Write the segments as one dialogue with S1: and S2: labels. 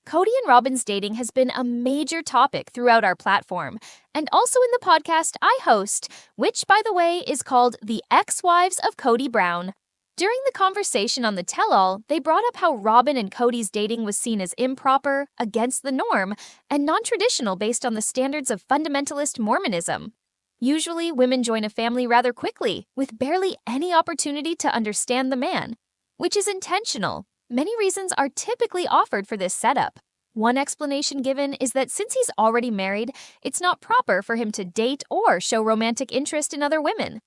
S1: Kody and Robyn's dating has been a major topic throughout our platform, and also in the podcast I host, which, by the way, is called The Ex-Wives of Kody Brown. During the conversation on the tell-all, they brought up how Robyn and Kody's dating was seen as improper, against the norm, and non-traditional based on the standards of fundamentalist Mormonism. Usually, women join a family rather quickly, with barely any opportunity to understand the man, which is intentional. Many reasons are typically offered for this setup. One explanation given is that since he's already married, it's not proper for him to date or show romantic interest in other women.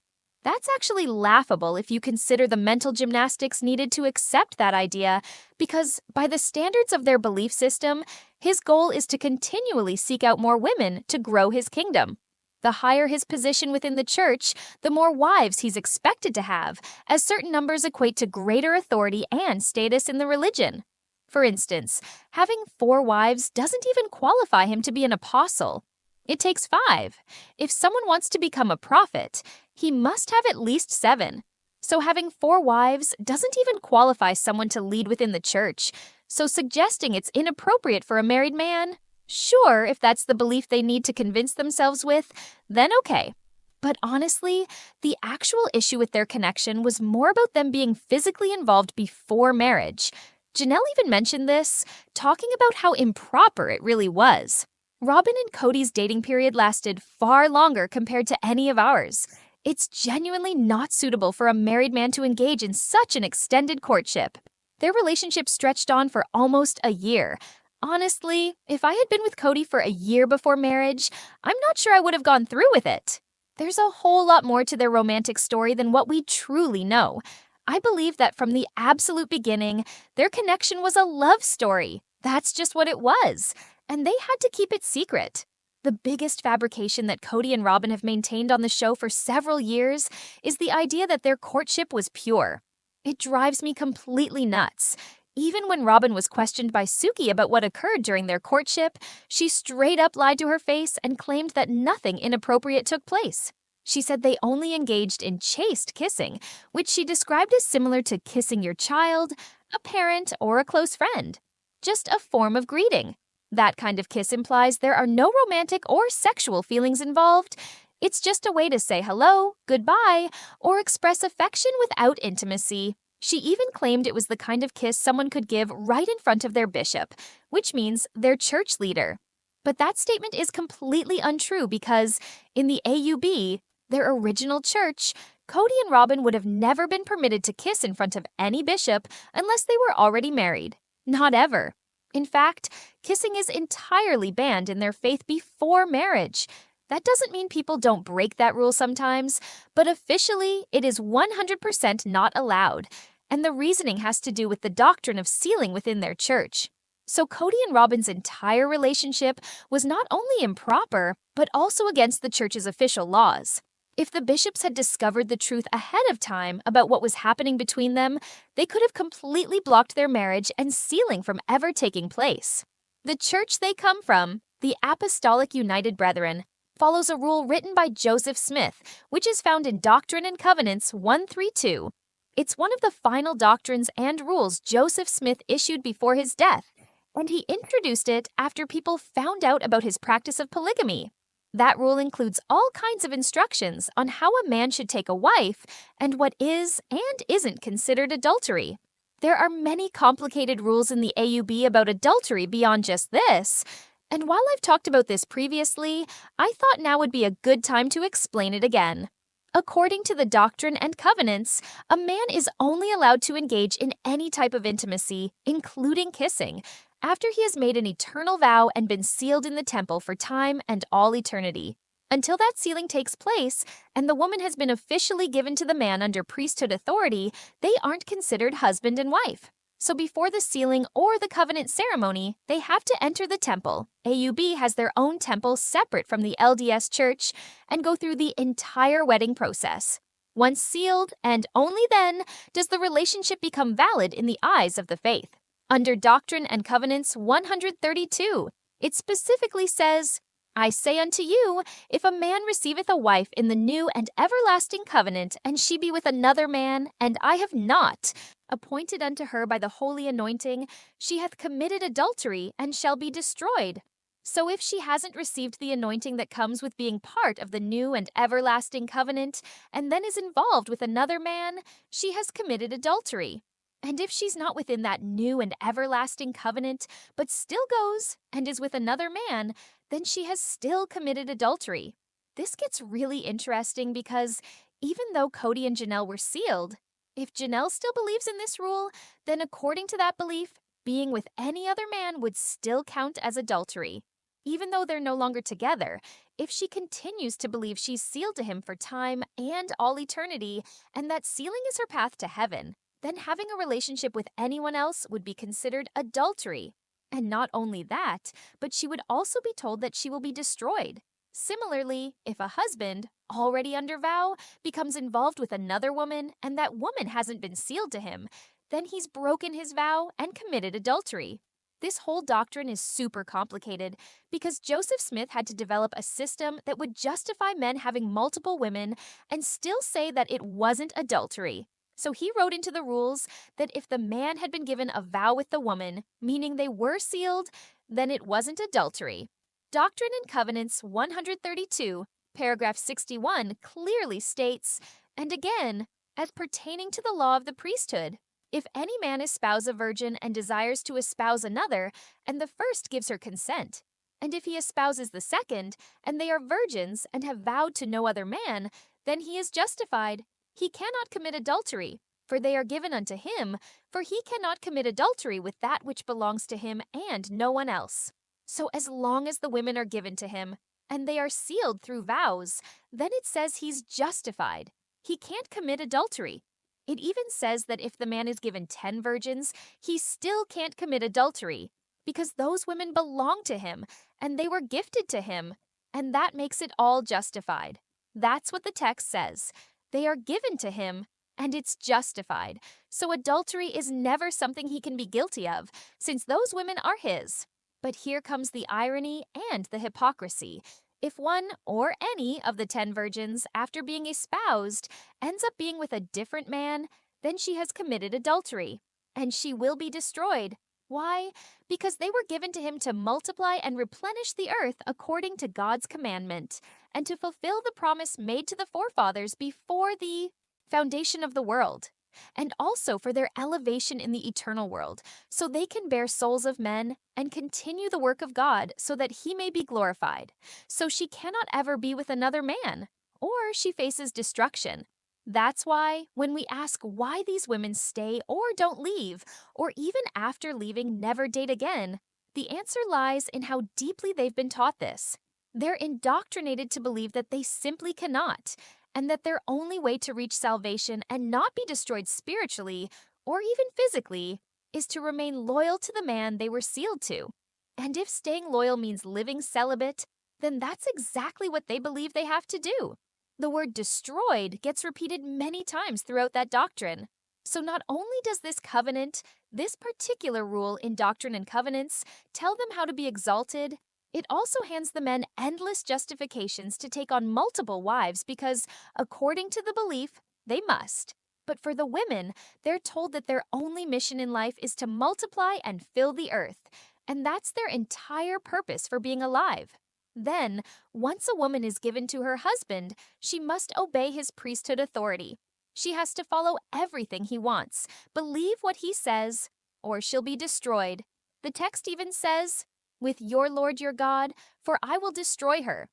S1: That's actually laughable if you consider the mental gymnastics needed to accept that idea, because by the standards of their belief system, his goal is to continually seek out more women to grow his kingdom. The higher his position within the church, the more wives he's expected to have, as certain numbers equate to greater authority and status in the religion. For instance, having 4 wives doesn't even qualify him to be an apostle. It takes 5. If someone wants to become a prophet, he must have at least 7. So having 4 wives doesn't even qualify someone to lead within the church, so suggesting it's inappropriate for a married man? Sure, if that's the belief they need to convince themselves with, then okay. But honestly, the actual issue with their connection was more about them being physically involved before marriage. Janelle even mentioned this, talking about how improper it really was. Robyn and Kody's dating period lasted far longer compared to any of ours. It's genuinely not suitable for a married man to engage in such an extended courtship. Their relationship stretched on for almost a year. Honestly, if I had been with Kody for a year before marriage, I'm not sure I would have gone through with it. There's a whole lot more to their romantic story than what we truly know. I believe that from the absolute beginning, their connection was a love story. That's just what it was, and they had to keep it secret. The biggest fabrication that Kody and Robyn have maintained on the show for several years is the idea that their courtship was pure. It drives me completely nuts. Even when Robyn was questioned by Suki about what occurred during their courtship, she straight up lied to her face and claimed that nothing inappropriate took place. She said they only engaged in chaste kissing, which she described as similar to kissing your child, a parent, or a close friend. Just a form of greeting. That kind of kiss implies there are no romantic or sexual feelings involved. It's just a way to say hello, goodbye, or express affection without intimacy. She even claimed it was the kind of kiss someone could give right in front of their bishop, which means their church leader. But that statement is completely untrue because, in the AUB, their original church, Kody and Robyn would have never been permitted to kiss in front of any bishop unless they were already married. Not ever. In fact, kissing is entirely banned in their faith before marriage. That doesn't mean people don't break that rule sometimes, but officially, it is 100% not allowed. And the reasoning has to do with the doctrine of sealing within their church. So Kody and Robyn's entire relationship was not only improper, but also against the church's official laws. If the bishops had discovered the truth ahead of time about what was happening between them, they could have completely blocked their marriage and sealing from ever taking place. The church they come from, the Apostolic United Brethren, follows a rule written by Joseph Smith, which is found in Doctrine and Covenants 132. It's one of the final doctrines and rules Joseph Smith issued before his death, and he introduced it after people found out about his practice of polygamy. That rule includes all kinds of instructions on how a man should take a wife and what is and isn't considered adultery. There are many complicated rules in the AUB about adultery beyond just this, and while I've talked about this previously, I thought now would be a good time to explain it again. According to the Doctrine and Covenants, a man is only allowed to engage in any type of intimacy, including kissing, after he has made an eternal vow and been sealed in the temple for time and all eternity. Until that sealing takes place and the woman has been officially given to the man under priesthood authority, they aren't considered husband and wife. So before the sealing or the covenant ceremony, they have to enter the temple. AUB has their own temple separate from the LDS church and go through the entire wedding process. Once sealed, and only then, does the relationship become valid in the eyes of the faith. Under Doctrine and Covenants 132, it specifically says, I say unto you, if a man receiveth a wife in the new and everlasting covenant, and she be with another man, and I have not appointed unto her by the holy anointing, she hath committed adultery, and shall be destroyed. So if she hasn't received the anointing that comes with being part of the new and everlasting covenant, and then is involved with another man, she has committed adultery. And if she's not within that new and everlasting covenant, but still goes and is with another man, then she has still committed adultery. This gets really interesting because even though Kody and Janelle were sealed, if Janelle still believes in this rule, then according to that belief, being with any other man would still count as adultery. Even though they're no longer together, if she continues to believe she's sealed to him for time and all eternity, and that sealing is her path to heaven, then having a relationship with anyone else would be considered adultery. And not only that, but she would also be told that she will be destroyed. Similarly, if a husband, already under vow, becomes involved with another woman and that woman hasn't been sealed to him, then he's broken his vow and committed adultery. This whole doctrine is super complicated because Joseph Smith had to develop a system that would justify men having multiple women and still say that it wasn't adultery. So he wrote into the rules that if the man had been given a vow with the woman, meaning they were sealed, then it wasn't adultery. Doctrine and Covenants 132, paragraph 61 clearly states, and again, as pertaining to the law of the priesthood, if any man espouse a virgin and desires to espouse another, and the first gives her consent, and if he espouses the second, and they are virgins and have vowed to no other man, then he is justified. He cannot commit adultery, for they are given unto him, for he cannot commit adultery with that which belongs to him and no one else. So as long as the women are given to him, and they are sealed through vows, then it says he's justified. He can't commit adultery. It even says that if the man is given 10 virgins, he still can't commit adultery, because those women belong to him, and they were gifted to him, and that makes it all justified. That's what the text says. They are given to him, and it's justified. So adultery is never something he can be guilty of, since those women are his. But here comes the irony and the hypocrisy. If one or any of the 10 virgins, after being espoused, ends up being with a different man, then she has committed adultery, and she will be destroyed. Why? Because they were given to him to multiply and replenish the earth according to God's commandment, and to fulfill the promise made to the forefathers before the foundation of the world, and also for their elevation in the eternal world, so they can bear souls of men and continue the work of God so that he may be glorified. So she cannot ever be with another man, or she faces destruction. That's why, when we ask why these women stay or don't leave, or even after leaving never date again, the answer lies in how deeply they've been taught this. They're indoctrinated to believe that they simply cannot, and that their only way to reach salvation and not be destroyed spiritually, or even physically, is to remain loyal to the man they were sealed to. And if staying loyal means living celibate, then that's exactly what they believe they have to do. The word destroyed gets repeated many times throughout that doctrine. So not only does this covenant, this particular rule in Doctrine and Covenants, tell them how to be exalted, it also hands the men endless justifications to take on multiple wives because, according to the belief, they must. But for the women, they're told that their only mission in life is to multiply and fill the earth, and that's their entire purpose for being alive. Then, once a woman is given to her husband, she must obey his priesthood authority. She has to follow everything he wants, believe what he says, or she'll be destroyed. The text even says, "With your Lord your God, for I will destroy her."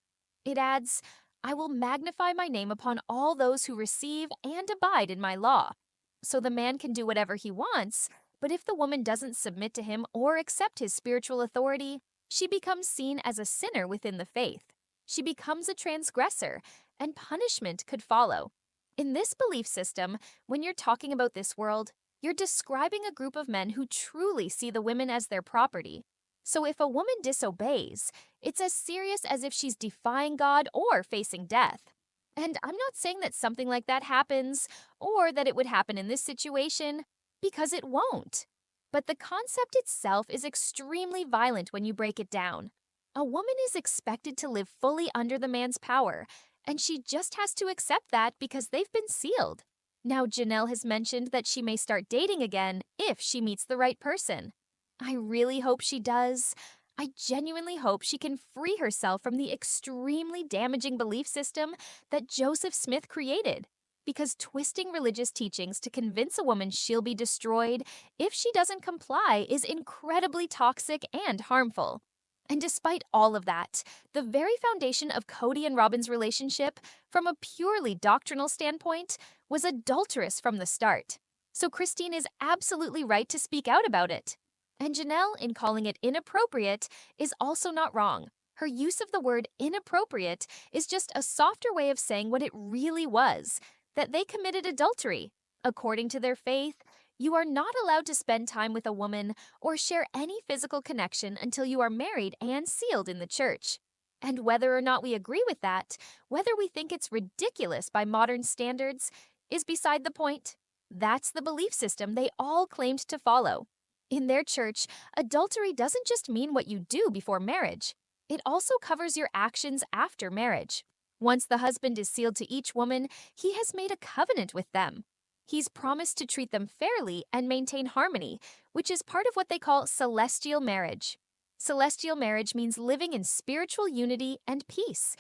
S1: It adds, "I will magnify my name upon all those who receive and abide in my law." So the man can do whatever he wants, but if the woman doesn't submit to him or accept his spiritual authority, she becomes seen as a sinner within the faith. She becomes a transgressor, and punishment could follow. In this belief system, when you're talking about this world, you're describing a group of men who truly see the women as their property. So if a woman disobeys, it's as serious as if she's defying God or facing death. And I'm not saying that something like that happens, or that it would happen in this situation, because it won't. But the concept itself is extremely violent when you break it down. A woman is expected to live fully under the man's power, and she just has to accept that because they've been sealed. Now, Janelle has mentioned that she may start dating again if she meets the right person. I really hope she does. I genuinely hope she can free herself from the extremely damaging belief system that Joseph Smith created. Because twisting religious teachings to convince a woman she'll be destroyed if she doesn't comply is incredibly toxic and harmful. And despite all of that, the very foundation of Kody and Robyn's relationship, from a purely doctrinal standpoint, was adulterous from the start. So Christine is absolutely right to speak out about it. And Janelle, in calling it inappropriate, is also not wrong. Her use of the word inappropriate is just a softer way of saying what it really was, that they committed adultery. According to their faith, you are not allowed to spend time with a woman or share any physical connection until you are married and sealed in the church. And whether or not we agree with that, whether we think it's ridiculous by modern standards, is beside the point. That's the belief system they all claimed to follow. In their church, adultery doesn't just mean what you do before marriage. It also covers your actions after marriage. Once the husband is sealed to each woman, he has made a covenant with them. He's promised to treat them fairly and maintain harmony, which is part of what they call celestial marriage. Celestial marriage means living in spiritual unity and peace.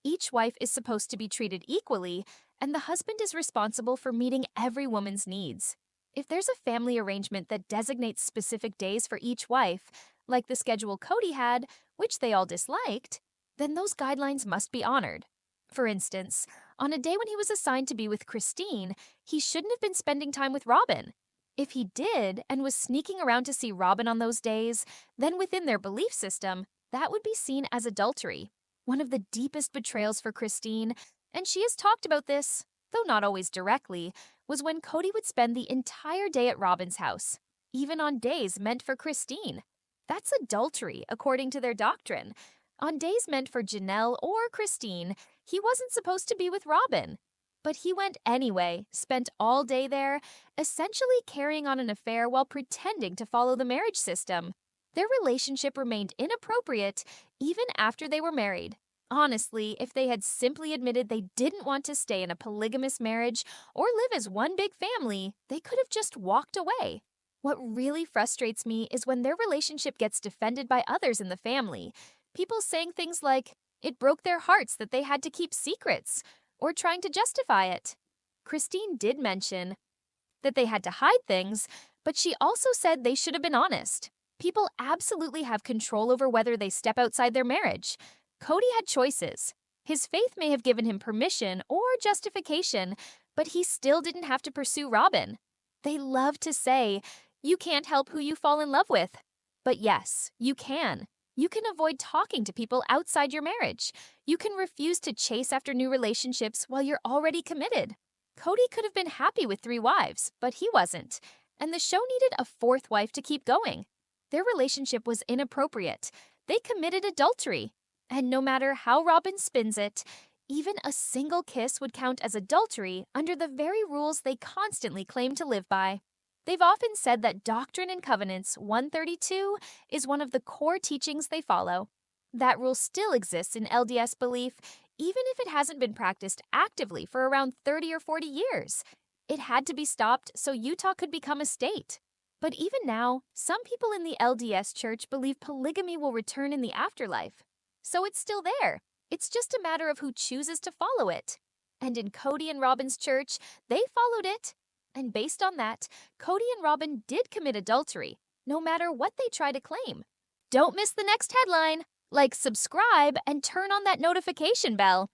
S1: Each wife is supposed to be treated equally, and the husband is responsible for meeting every woman's needs. If there's a family arrangement that designates specific days for each wife, like the schedule Kody had, which they all disliked, then those guidelines must be honored. For instance, on a day when he was assigned to be with Christine, he shouldn't have been spending time with Robyn. If he did and was sneaking around to see Robyn on those days, then within their belief system, that would be seen as adultery. One of the deepest betrayals for Christine, and she has talked about this, though not always directly, was when Kody would spend the entire day at Robyn's house, even on days meant for Christine. That's adultery, according to their doctrine. On days meant for Janelle or Christine, he wasn't supposed to be with Robyn. But he went anyway, spent all day there, essentially carrying on an affair while pretending to follow the marriage system. Their relationship remained inappropriate even after they were married. Honestly, if they had simply admitted they didn't want to stay in a polygamous marriage or live as one big family, they could have just walked away. What really frustrates me is when their relationship gets defended by others in the family. People saying things like, it broke their hearts that they had to keep secrets, or trying to justify it. Christine did mention that they had to hide things, but she also said they should have been honest. People absolutely have control over whether they step outside their marriage. Kody had choices. His faith may have given him permission or justification, but he still didn't have to pursue Robyn. They love to say, you can't help who you fall in love with. But yes, you can. You can avoid talking to people outside your marriage. You can refuse to chase after new relationships while you're already committed. Kody could have been happy with 3 wives, but he wasn't. And the show needed a 4th wife to keep going. Their relationship was inappropriate. They committed adultery. And no matter how Robyn spins it, even a single kiss would count as adultery under the very rules they constantly claim to live by. They've often said that Doctrine and Covenants 132 is one of the core teachings they follow. That rule still exists in LDS belief, even if it hasn't been practiced actively for around 30 or 40 years. It had to be stopped so Utah could become a state. But even now, some people in the LDS church believe polygamy will return in the afterlife. So it's still there. It's just a matter of who chooses to follow it. And in Kody and Robyn's church, they followed it. And based on that, Kody and Robyn did commit adultery, no matter what they try to claim. Don't miss the next headline. Like, subscribe, and turn on that notification bell.